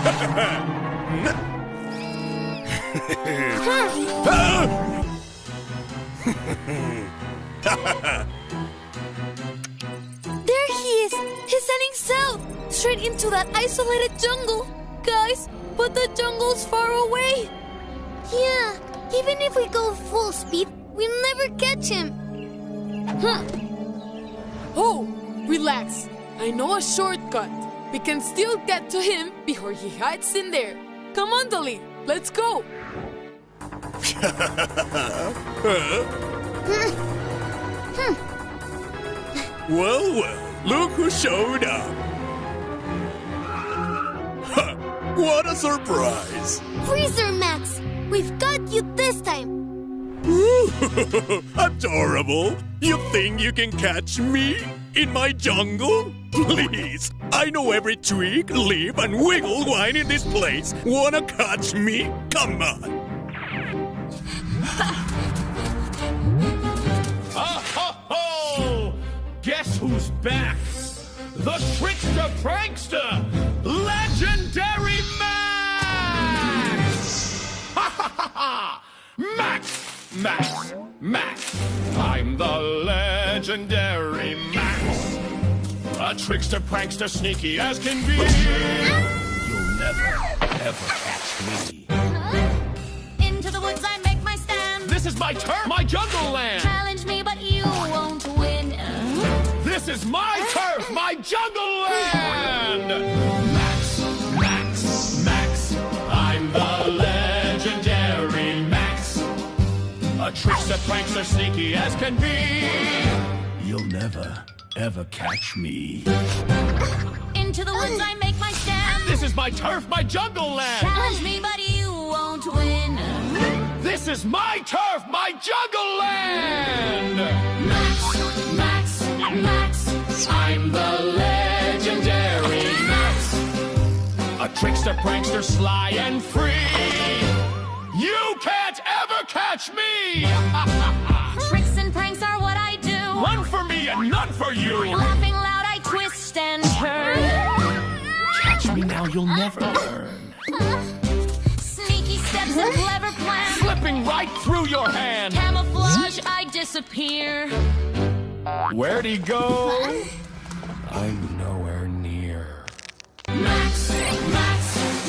There he is! He's heading south, straight into that isolated jungle. Guys, but the jungle's far away. Yeah, even if we go full speed, we'll never catch him. Oh, relax. I know a shortcut. We can still get to him before he hides in there. Come on, Dolly. Let's go. Well, look who showed up. What a surprise. Freezer Max, we've got you this time. Adorable. You think you can catch me in my jungle? Please, I know every twig, leaf, and wiggle wine in this place. Wanna catch me? Come on. Oh! Guess who's back? The trickster prankster, legendary Max! Ha ha ha ha! Max! I'm the legendary Max. A trickster prankster sneaky as can be. You'll never, ever catch me. Into the woods I make my stand. This is my turf, my jungle land. Challenge me, but you won't win. This is my turf, my jungle land! Max, I'm the legendary Max. A trickster, prankster, sneaky as can be. You'll never, ever catch me. Into the woods I make my stand. This is my turf, my jungle land. Challenge me, but you won't win. This is my turf, my jungle land! Max, I'm the legendary Max. A trickster, prankster, sly and free. You can't ever catch me! Tricks and pranks are what I do. One for me and none for you. Laughing loud, I twist and turn. Catch me now, you'll never learn. Sneaky steps and clever plans. Slipping right through your hand. Camouflage, I disappear. Where'd he go? I'm